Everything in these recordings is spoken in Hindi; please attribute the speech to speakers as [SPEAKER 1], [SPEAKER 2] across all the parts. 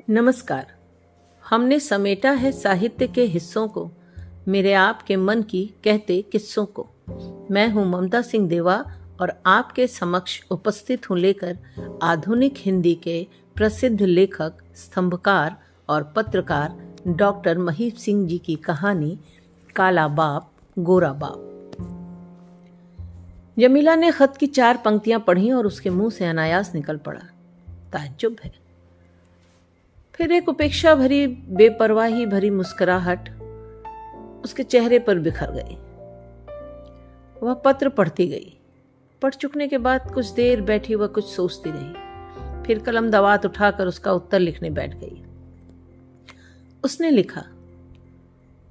[SPEAKER 1] नमस्कार। हमने समेटा है साहित्य के हिस्सों को, मेरे आपके मन की कहते किस्सों को। मैं हूं ममता सिंह देवा और आपके समक्ष उपस्थित हूं लेकर आधुनिक हिंदी के प्रसिद्ध लेखक, स्तंभकार और पत्रकार डॉक्टर महीप सिंह जी की कहानी काला बाप गोरा बाप। जमीला ने खत की 4 पंक्तियां पढ़ी और उसके मुंह से अनायास निकल पड़ा, ताज्जुब है। फिर एक उपेक्षा भरी, बेपरवाही भरी मुस्कुराहट उसके चेहरे पर बिखर गई। वह पत्र पढ़ती गई। पढ़ चुकने के बाद कुछ देर बैठी वह कुछ सोचती रही। फिर कलम दवात उठाकर उसका उत्तर लिखने बैठ गई। उसने लिखा,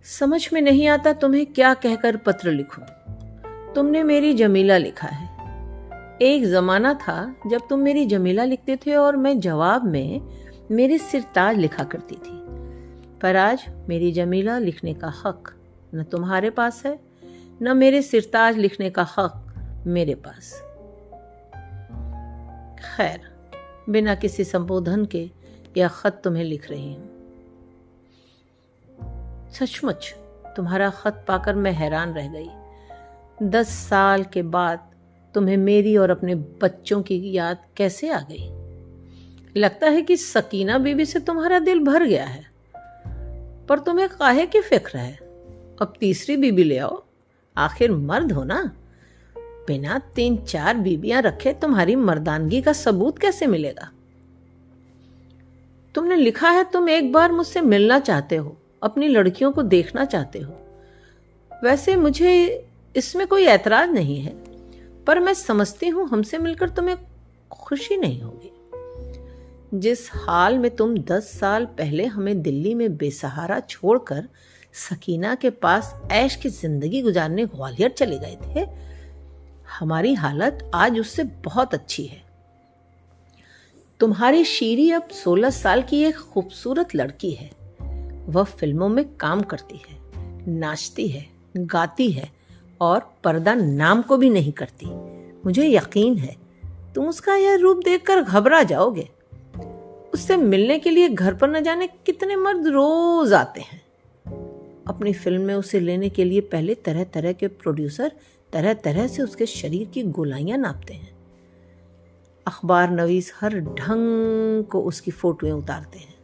[SPEAKER 1] समझ में नहीं आता तुम्हें क्या कहकर पत्र लिखूं। तुमने मेरी जमीला लिखा है। एक जमाना था जब तुम मेरी जमीला लिखते थे और मैं जवाब में मेरे सिरताज लिखा करती थी। पर आज मेरी जमीला लिखने का हक न तुम्हारे पास है, न मेरे सिरताज लिखने का हक मेरे पास। खैर, बिना किसी संबोधन के यह खत तुम्हें लिख रही हूं। सचमुच तुम्हारा खत पाकर मैं हैरान रह गई। 10 साल के बाद तुम्हें मेरी और अपने बच्चों की याद कैसे आ गई? लगता है कि सकीना बीबी से तुम्हारा दिल भर गया है, पर तुम्हें काहे की फिक्र है? अब तीसरी बीबी ले आओ, आखिर मर्द हो ना। बिना 3-4 बीबियां रखे तुम्हारी मर्दानगी का सबूत कैसे मिलेगा? तुमने लिखा है तुम एक बार मुझसे मिलना चाहते हो, अपनी लड़कियों को देखना चाहते हो। वैसे मुझे इसमें कोई ऐतराज नहीं है, पर मैं समझती हूं हमसे मिलकर तुम्हें खुशी नहीं होगी। जिस हाल में तुम 10 साल पहले हमें दिल्ली में बेसहारा छोड़कर सकीना के पास ऐश की जिंदगी गुजारने ग्वालियर चले गए थे, हमारी हालत आज उससे बहुत अच्छी है। तुम्हारी शीरी अब 16 साल की एक खूबसूरत लड़की है। वह फिल्मों में काम करती है, नाचती है, गाती है और पर्दा नाम को भी नहीं करती। मुझे यकीन है तुम उसका यह रूप देखकर घबरा जाओगे। उससे मिलने के लिए घर पर न जाने कितने मर्द रोज आते हैं। अपनी फिल्म में उसे लेने के लिए पहले तरह तरह के प्रोड्यूसर तरह तरह से उसके शरीर की गोलाइयां नापते हैं। अखबार नवीस हर ढंग को उसकी फोटोएं उतारते हैं,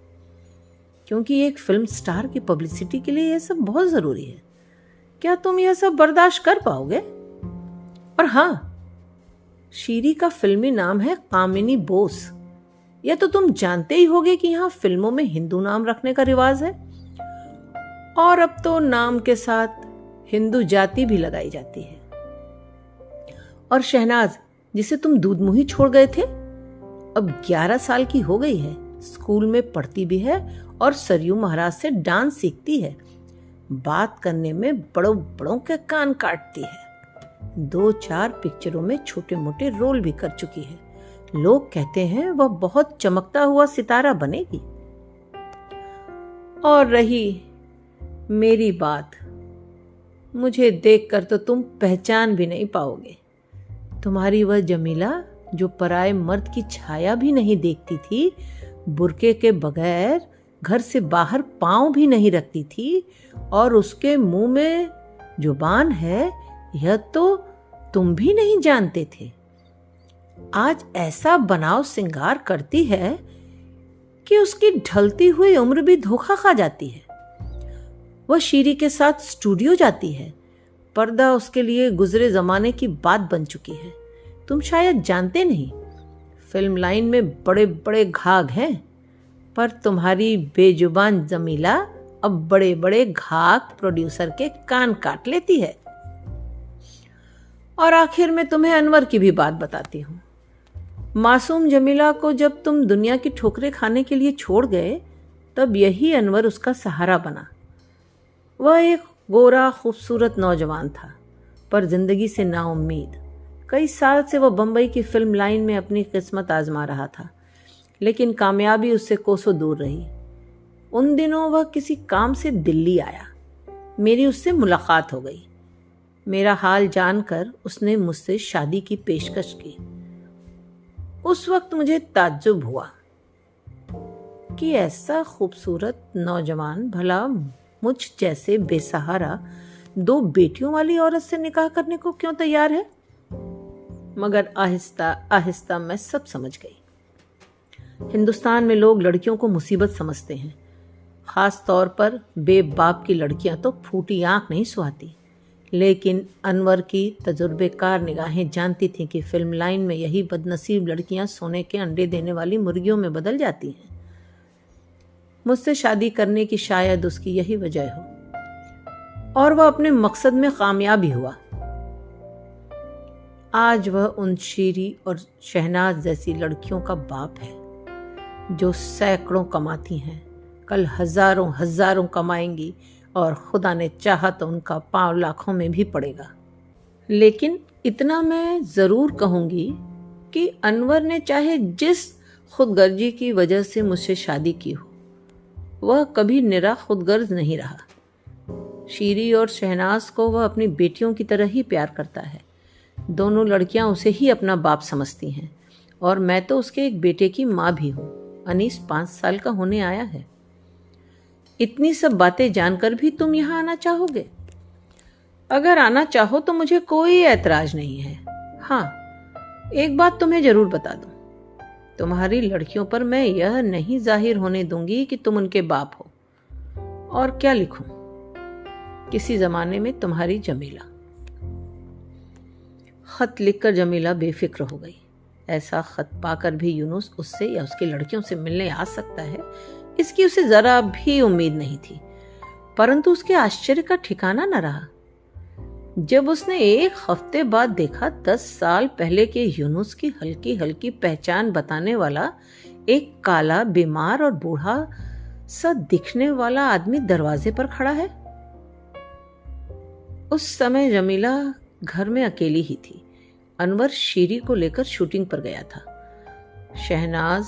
[SPEAKER 1] क्योंकि एक फिल्म स्टार की पब्लिसिटी के लिए यह सब बहुत जरूरी है। क्या तुम यह सब बर्दाश्त कर पाओगे? और हाँ, शीरी का फिल्मी नाम है कामिनी बोस। यह तो तुम जानते ही होगे कि यहाँ फिल्मों में हिंदू नाम रखने का रिवाज है, और अब तो नाम के साथ हिंदू जाति भी लगाई जाती है। और शहनाज, जिसे तुम दूधमुही छोड़ गए थे, अब 11 साल की हो गई है, स्कूल में पढ़ती भी है और सरयू महाराज से डांस सीखती है। बात करने में बड़ों बड़ों के कान काटती है। 2-4 पिक्चरों में छोटे मोटे रोल भी कर चुकी है। लोग कहते हैं वह बहुत चमकता हुआ सितारा बनेगी। और रही मेरी बात, मुझे देखकर तो तुम पहचान भी नहीं पाओगे। तुम्हारी वह जमीला जो पराए मर्द की छाया भी नहीं देखती थी, बुर्के के बगैर घर से बाहर पांव भी नहीं रखती थी, और उसके मुंह में जुबान है, यह तो तुम भी नहीं जानते थे। आज ऐसा बनाव सिंगार करती है कि उसकी ढलती हुई उम्र भी धोखा खा जाती है। वह शीरी के साथ स्टूडियो जाती है। पर्दा उसके लिए गुजरे जमाने की बात बन चुकी है। तुम शायद जानते नहीं, फिल्म लाइन में बड़े बड़े घाघ हैं, पर तुम्हारी बेजुबान जमीला अब बड़े बड़े घाघ प्रोड्यूसर के कान काट लेती है। और आखिर में तुम्हें अनवर की भी बात बताती हूँ। मासूम जमीला को जब तुम दुनिया की ठोकरें खाने के लिए छोड़ गए, तब यही अनवर उसका सहारा बना। वह एक गोरा खूबसूरत नौजवान था, पर जिंदगी से नाउम्मीद। कई साल से वह बंबई की फिल्म लाइन में अपनी किस्मत आजमा रहा था, लेकिन कामयाबी उससे कोसों दूर रही। उन दिनों वह किसी काम से दिल्ली आया। मेरी उससे मुलाकात हो गई। मेरा हाल जानकर उसने मुझसे शादी की पेशकश की। उस वक्त मुझे ताज्जुब हुआ कि ऐसा खूबसूरत नौजवान भला मुझ जैसे बेसहारा 2 बेटियों वाली औरत से निकाह करने को क्यों तैयार है? मगर आहिस्ता आहिस्ता मैं सब समझ गई। हिंदुस्तान में लोग लड़कियों को मुसीबत समझते हैं, खास तौर पर बेबाप की लड़कियां तो फूटी आंख नहीं सुहाती। लेकिन अनवर की तजुर्बेकार निगाहें जानती थीं कि फिल्म लाइन में यही बदनसीब लड़कियां सोने के अंडे देने वाली मुर्गियों में बदल जाती हैं। मुझसे शादी करने की शायद उसकी यही वजह हो, और वह अपने मकसद में कामयाब भी हुआ। आज वह उन शीरी और शहनाज जैसी लड़कियों का बाप है जो सैकड़ों कमाती हैं, कल हजारों हजारों कमाएंगी और खुदा ने चाहा तो उनका पांव लाखों में भी पड़ेगा। लेकिन इतना मैं जरूर कहूंगी कि अनवर ने चाहे जिस खुदगर्जी की वजह से मुझसे शादी की हो, वह कभी निरा खुदगर्ज नहीं रहा। शीरी और शहनाज को वह अपनी बेटियों की तरह ही प्यार करता है। दोनों लड़कियां उसे ही अपना बाप समझती हैं, और मैं तो उसके एक बेटे की माँ भी हूँ। अनीस 5 साल का होने आया है। इतनी सब बातें जानकर भी तुम यहाँ आना चाहोगे? अगर आना चाहो तो मुझे कोई ऐतराज नहीं है। हाँ, एक बात तुम्हें जरूर बता दूं, तुम्हारी लड़कियों पर मैं यह नहीं जाहिर होने दूंगी कि तुम उनके बाप हो। और क्या लिखूं? किसी जमाने में तुम्हारी जमीला। खत लिखकर जमीला बेफिक्र हो गई। ऐसा खत पाकर भी यूनुस उससे या उसकी लड़कियों से मिलने आ सकता है, इसकी उसे जरा भी उम्मीद नहीं थी। परंतु उसके आश्चर्य का ठिकाना न रहा जब उसने 1 हफ्ते बाद देखा 10 साल पहले के यूनुस की हल्की हल्की पहचान बताने वाला एक काला, बीमार और बूढ़ा सा दिखने वाला आदमी दरवाजे पर खड़ा है। उस समय जमीला घर में अकेली ही थी। अनवर शीरी को लेकर शूटिंग पर गया था। शहनाज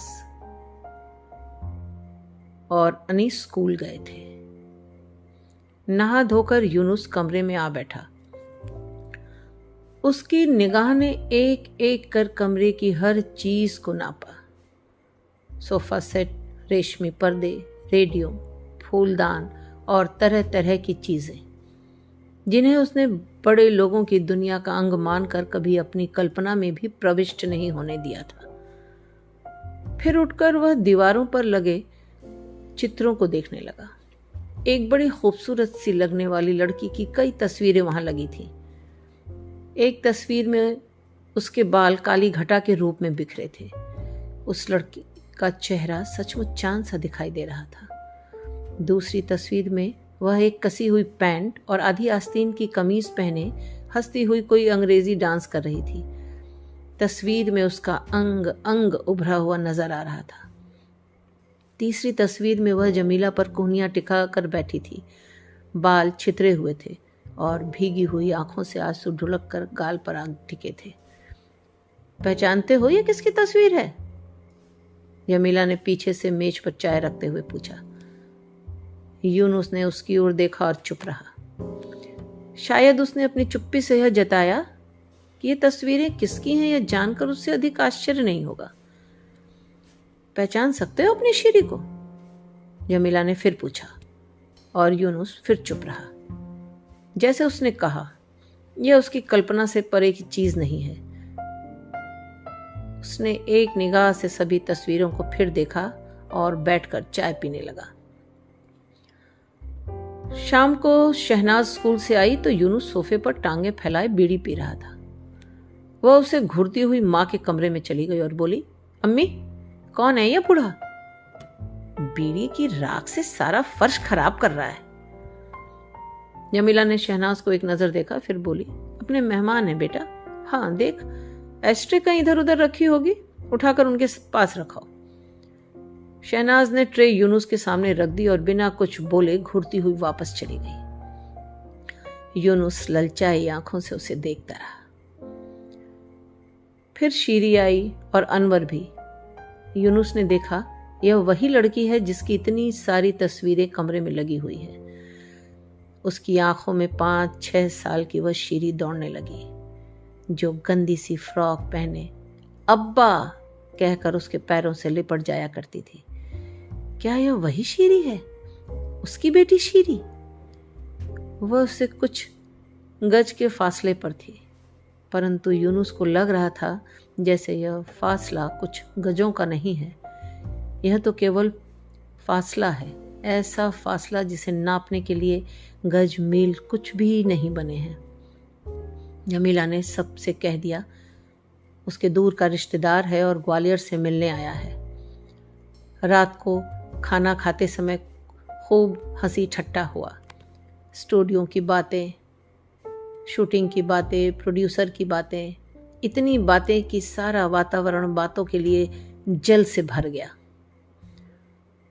[SPEAKER 1] और अनीस स्कूल गए थे। नहा धोकर यूनुस कमरे में आ बैठा। उसकी निगाह ने एक एक कर कमरे की हर चीज को नापा। सोफा सेट, रेशमी पर्दे, रेडियो, फूलदान और तरह तरह की चीजें जिन्हें उसने बड़े लोगों की दुनिया का अंग मानकर कभी अपनी कल्पना में भी प्रविष्ट नहीं होने दिया था। फिर उठकर वह दीवारों पर लगे चित्रों को देखने लगा। एक बड़ी खूबसूरत सी लगने वाली लड़की की कई तस्वीरें वहां लगी थी। एक तस्वीर में उसके बाल काली घटा के रूप में बिखरे थे। उस लड़की का चेहरा सचमुच चांद सा दिखाई दे रहा था। दूसरी तस्वीर में वह एक कसी हुई पैंट और आधी आस्तीन की कमीज पहने हंसती हुई कोई अंग्रेजी डांस कर रही थी। तस्वीर में उसका अंग अंग उभरा हुआ नजर आ रहा था। तीसरी तस्वीर में वह जमीला पर कोहनियां टिका कर बैठी थी। बाल छितरे हुए थे और भीगी हुई आंखों से आंसू ढुलक कर गाल पर आ टिके थे। पहचानते हो ये किसकी तस्वीर है? जमीला ने पीछे से मेज पर चाय रखते हुए पूछा। यूनुस ने उसकी ओर देखा और चुप रहा। शायद उसने अपनी चुप्पी से यह जताया कि ये तस्वीरें किसकी हैं, यह जानकर उससे अधिक आश्चर्य नहीं होगा। पहचान सकते हो अपनी शीरी को? जमीला ने फिर पूछा और यूनुस फिर चुप रहा। जैसे उसने कहा, यह उसकी कल्पना से परे की चीज नहीं है। उसने एक निगाह से सभी तस्वीरों को फिर देखा और बैठकर चाय पीने लगा। शाम को शहनाज स्कूल से आई तो यूनुस सोफे पर टांगे फैलाए बीड़ी पी रहा था। वह उसे घूरती हुई मां के कमरे में चली गई और बोली, अम्मी, कौन है यह बूढ़ा? बीड़ी की राख से सारा फर्श खराब कर रहा है। जमीला ने शहनाज को एक नजर देखा, फिर बोली, अपने मेहमान है बेटा। हाँ देख, एस्ट्रे कहीं इधर उधर रखी होगी, उठाकर उनके पास रखाओ। शहनाज ने ट्रे यूनुस के सामने रख दी और बिना कुछ बोले घूरती हुई वापस चली गई। यूनुस ललचाई आंखों से उसे देखता रहा। फिर शीरी आई और अनवर भी। यूनुस ने देखा यह वही लड़की है जिसकी इतनी सारी तस्वीरें कमरे में लगी हुई है। उसकी आंखों में 5-6 साल की वह शीरी दौड़ने लगी जो गंदी सी फ्रॉक पहने अब्बा कहकर उसके पैरों से लिपट जाया करती थी। क्या यह वही शीरी है, उसकी बेटी शीरी? वह उससे कुछ गज के फासले पर थी, परंतु यूनुस को लग रहा था जैसे यह फासला कुछ गजों का नहीं है। यह तो केवल फासला है, ऐसा फासला जिसे नापने के लिए गज मील कुछ भी नहीं बने हैं। जमीला ने सबसे कह दिया, उसके दूर का रिश्तेदार है और ग्वालियर से मिलने आया है। रात को खाना खाते समय खूब हंसी ठट्टा हुआ। स्टूडियो की बातें, शूटिंग की बातें, प्रोड्यूसर की बातें, इतनी बातें कि सारा वातावरण बातों के लिए जल से भर गया।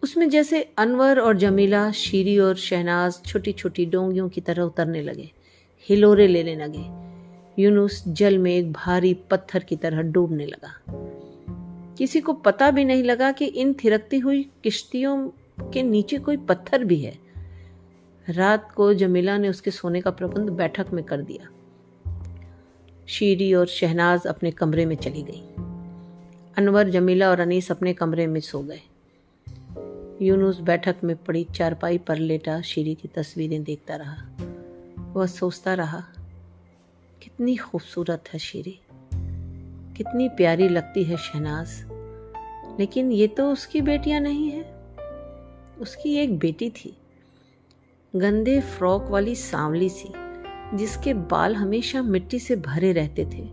[SPEAKER 1] उसमें जैसे अनवर और जमीला, शीरी और शहनाज छोटी छोटी डोंगियों की तरह उतरने लगे, हिलोरे लेने लगे। यूनुस जल में एक भारी पत्थर की तरह डूबने लगा। किसी को पता भी नहीं लगा कि इन थिरकती हुई किश्तियों के नीचे कोई पत्थर भी है। रात को जमीला ने उसके सोने का प्रबंध बैठक में कर दिया। शीरी और शहनाज अपने कमरे में चली गई। अनवर, जमीला और अनीस अपने कमरे में सो गए। यूनुस बैठक में पड़ी चारपाई पर लेटा शीरी की तस्वीरें देखता रहा। वह सोचता रहा, कितनी खूबसूरत है शीरी, कितनी प्यारी लगती है शहनाज, लेकिन ये तो उसकी बेटियां नहीं है। उसकी एक बेटी थी, गंदे फ्रॉक वाली सांवली सी, जिसके बाल हमेशा मिट्टी से भरे रहते थे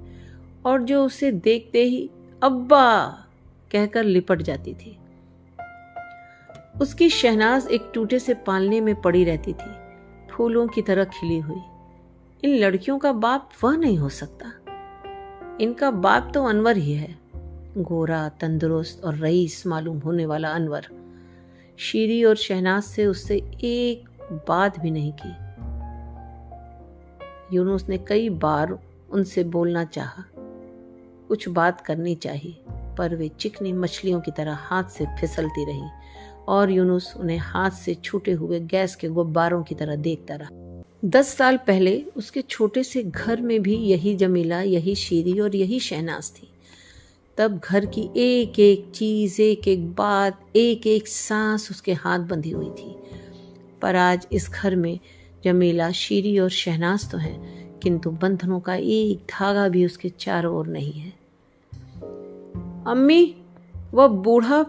[SPEAKER 1] और जो उसे देखते ही अब्बा कहकर लिपट जाती थी। उसकी शहनाज एक टूटे से पालने में पड़ी रहती थी, फूलों की तरह खिली हुई। इन लड़कियों का बाप वह नहीं हो सकता। इनका बाप तो अनवर ही है, गोरा, तंदुरुस्त और रईस मालूम होने वाला अनवर। शीरी और शहनाज से उससे एक बात भी नहीं की। यूनुस ने कई बार उनसे बोलना चाहा, कुछ बात करनी चाहिए, पर वे चिकनी मछलियों की तरह हाथ से फिसलती रहीं और यूनुस उन्हें हाथ से छूटे हुए गैस के गुब्बारों की तरह देखता रहा। 10 साल पहले उसके छोटे से घर में भी यही जमीला, यही शीरी और यही शहनाज थी। तब घर की एक एक चीज, एक एक बात, एक एक सांस उसके हाथ बंधी हुई थी। पर आज इस घर में जमीला, शीरी और शहनाज तो हैं, किंतु बंधनों का एक धागा भी उसके चारों ओर नहीं है। अम्मी, वह बूढ़ा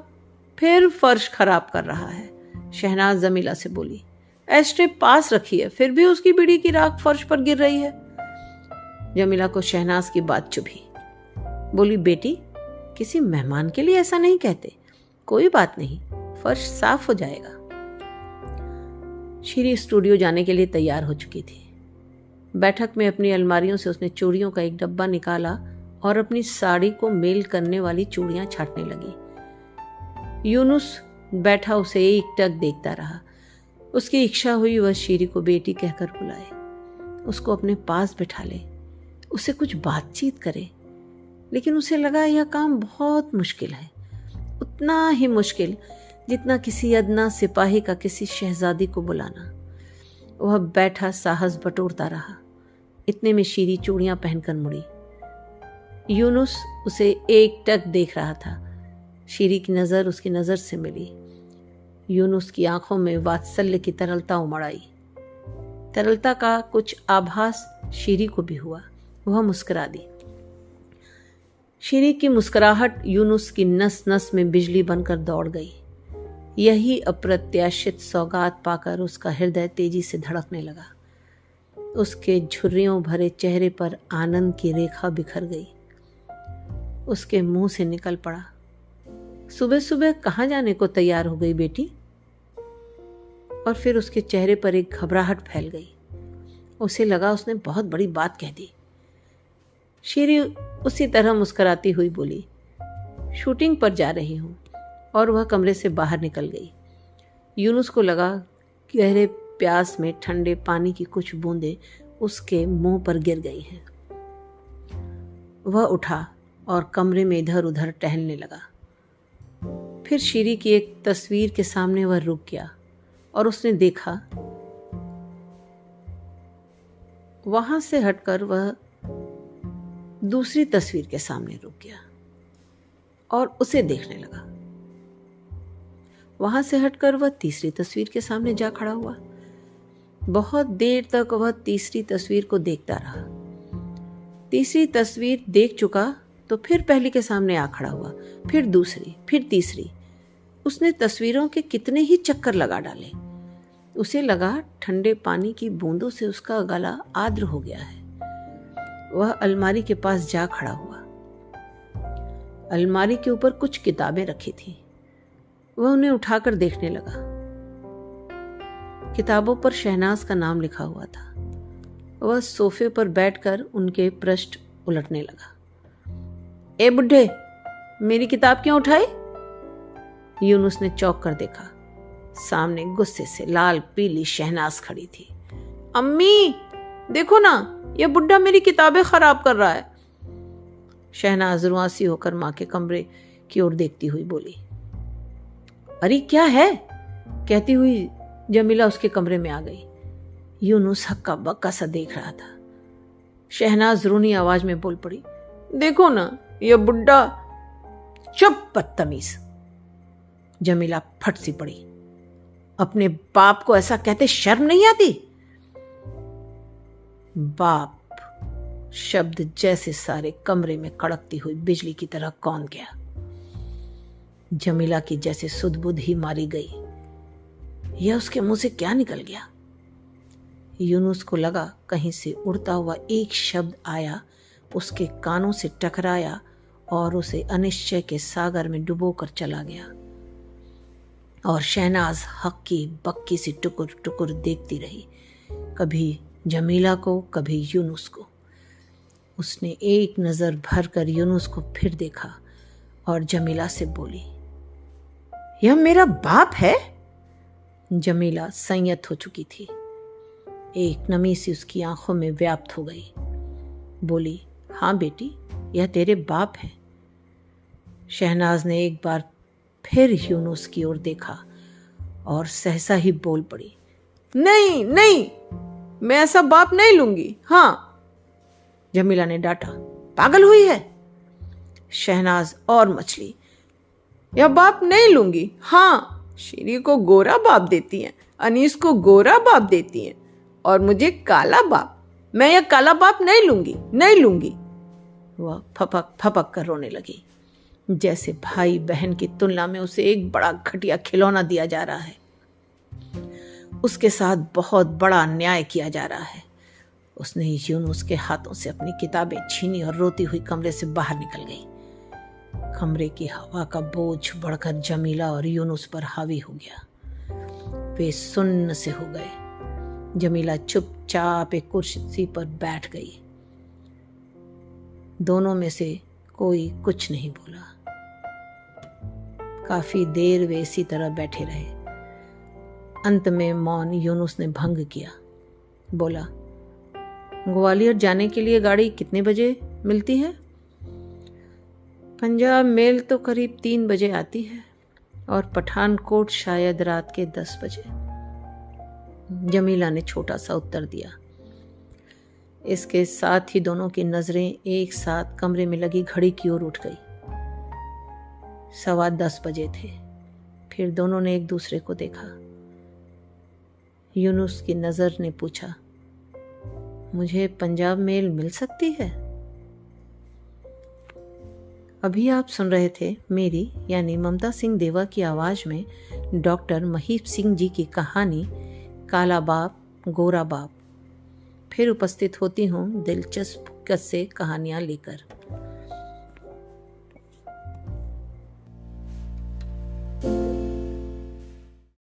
[SPEAKER 1] फिर फर्श खराब कर रहा है, शहनाज जमीला से बोली। एस्ट्रे पास रखी है, फिर भी उसकी बीड़ी की राख फर्श पर गिर रही है। जमीला को शहनाज की बात चुभी। बोली, बेटी, किसी मेहमान के लिए ऐसा नहीं कहते। कोई बात नहीं, फर्श साफ हो जाएगा। शीरी स्टूडियो जाने के लिए तैयार हो चुकी थी। बैठक में अपनी अलमारियों से उसने चूड़ियों का एक डब्बा निकाला और अपनी साड़ी को मेल करने वाली चूड़ियां छांटने लगी। यूनुस बैठा उसे एकटक देखता रहा। उसकी इच्छा हुई वह शीरी को बेटी कहकर बुलाए, उसको अपने पास बिठा ले, उससे कुछ बातचीत करे। लेकिन उसे लगा यह काम बहुत मुश्किल है, उतना ही मुश्किल जितना किसी अदना सिपाही का किसी शहजादी को बुलाना। वह बैठा साहस बटोरता रहा। इतने में शीरी चूड़ियां पहनकर मुड़ी। यूनुस उसे एकटक देख रहा था। शीरी की नजर उसकी नजर से मिली। यूनुस की आंखों में वात्सल्य की तरलता उमड़ आई। तरलता का कुछ आभास शीरी को भी हुआ। वह मुस्कुरा दी। शीरी की मुस्कुराहट यूनुस की नस नस में बिजली बनकर दौड़ गई। यही अप्रत्याशित सौगात पाकर उसका हृदय तेजी से धड़कने लगा। उसके झुर्रियों भरे चेहरे पर आनंद की रेखा बिखर गई। उसके मुंह से निकल पड़ा, सुबह सुबह कहाँ जाने को तैयार हो गई बेटी? और फिर उसके चेहरे पर एक घबराहट फैल गई। उसे लगा उसने बहुत बड़ी बात कह दी। शीरी उसी तरह मुस्कुराती हुई बोली, शूटिंग पर जा रही हूं। और वह कमरे से बाहर निकल गई। यूनुस को लगा गहरे प्यास में ठंडे पानी की कुछ बूंदें उसके मुंह पर गिर गई हैं। वह उठा और कमरे में इधर उधर टहलने लगा। फिर शीरी की एक तस्वीर के सामने वह रुक गया और उसने देखा। वहां से हटकर वह दूसरी तस्वीर के सामने रुक गया और उसे देखने लगा। वहां से हटकर वह तीसरी तस्वीर के सामने जा खड़ा हुआ। बहुत देर तक वह तीसरी तस्वीर को देखता रहा। तीसरी तस्वीर देख चुका तो फिर पहली के सामने आ खड़ा हुआ, फिर दूसरी, फिर तीसरी। उसने तस्वीरों के कितने ही चक्कर लगा डाले। उसे लगा ठंडे पानी की बूंदों से उसका गला आर्द्र हो गया है। वह अलमारी के पास जा खड़ा हुआ। अलमारी के ऊपर कुछ किताबें रखी थी। वह उन्हें उठाकर देखने लगा। किताबों पर शहनाज का नाम लिखा हुआ था। वह सोफे पर बैठकर उनके पृष्ठ उलटने लगा। ए बुढ़े, मेरी किताब क्यों उठाई? यूनुस ने चौंक कर देखा। सामने गुस्से से लाल पीली शहनाज खड़ी थी। अम्मी देखो ना, यह बुढ़ा मेरी किताबें खराब कर रहा है। शहनाज रुआसी होकर मां के कमरे की ओर देखती हुई बोली। अरे क्या है? कहती हुई जमीला उसके कमरे में आ गई। यूनुस हक्का बक्का सा देख रहा था। शहनाज रोनी आवाज में बोल पड़ी, देखो ना यह बुढ़ा। चुप बदतमीज। जमीला फट सी पड़ी। अपने बाप को ऐसा कहते शर्म नहीं आती? बाप शब्द जैसे सारे कमरे में कड़कती हुई बिजली की तरह कौंध गया। जमीला की जैसे सुध-बुध ही मारी गई। यह उसके मुंह से क्या निकल गया? यूनुस को लगा कहीं से उड़ता हुआ एक शब्द आया, उसके कानों से टकराया और उसे अनिश्चय के सागर में डुबो कर चला गया। और शहनाज हक्की बक्की से टुकुर टुकुर देखती रही, कभी जमीला को, कभी यूनुस को। उसने एक नजर भर कर यूनुस को फिर देखा और जमीला से बोली, यह मेरा बाप है? जमीला संयत हो चुकी थी। एक नमी सी उसकी आंखों में व्याप्त हो गई। बोली, हाँ बेटी, यह तेरे बाप है। शहनाज ने एक बार फिर यूनुस की ओर देखा और सहसा ही बोल पड़ी, नहीं नहीं, मैं ऐसा बाप नहीं लूंगी। हाँ। जमीला ने डांटा, पागल हुई है? शहनाज और मछली, यह बाप नहीं लूंगी। हाँ, शीरी को गोरा बाप देती हैं, अनीस को गोरा बाप देती हैं और मुझे काला बाप। मैं यह काला बाप नहीं लूंगी, नहीं लूंगी। वह फपक फपक कर रोने लगी, जैसे भाई बहन की तुलना में उसे एक बड़ा घटिया खिलौना दिया जा रहा है। उसके साथ बहुत बड़ा अन्याय किया जा रहा है। उसने यूनुस के हाथों से अपनी किताबें छीनी और रोती हुई कमरे से बाहर निकल गई। कमरे की हवा का बोझ बढ़कर जमीला और यूनुस पर हावी हो गया। वे सुन्न से हो गए। जमीला चुपचाप एक कुर्सी पर बैठ गई। दोनों में से कोई कुछ नहीं बोला। काफी देर वे इसी तरह बैठे रहे। अंत में मौन यूनुस ने भंग किया। बोला, ग्वालियर जाने के लिए गाड़ी कितने बजे मिलती है? पंजाब मेल तो करीब 3 बजे आती है और पठानकोट शायद रात के 10 बजे। जमीला ने छोटा सा उत्तर दिया। इसके साथ ही दोनों की नजरें एक साथ कमरे में लगी घड़ी की ओर उठ गई। 10:15 बजे थे। फिर दोनों ने एक दूसरे को देखा। यूनुस की नजर ने पूछा, मुझे पंजाब मेल मिल सकती है? अभी आप सुन रहे थे मेरी यानी ममता सिंह देवा की आवाज में डॉक्टर महीप सिंह जी की कहानी काला बाप गोरा बाप। फिर उपस्थित होती हूँ दिलचस्प किस्से कहानियां लेकर।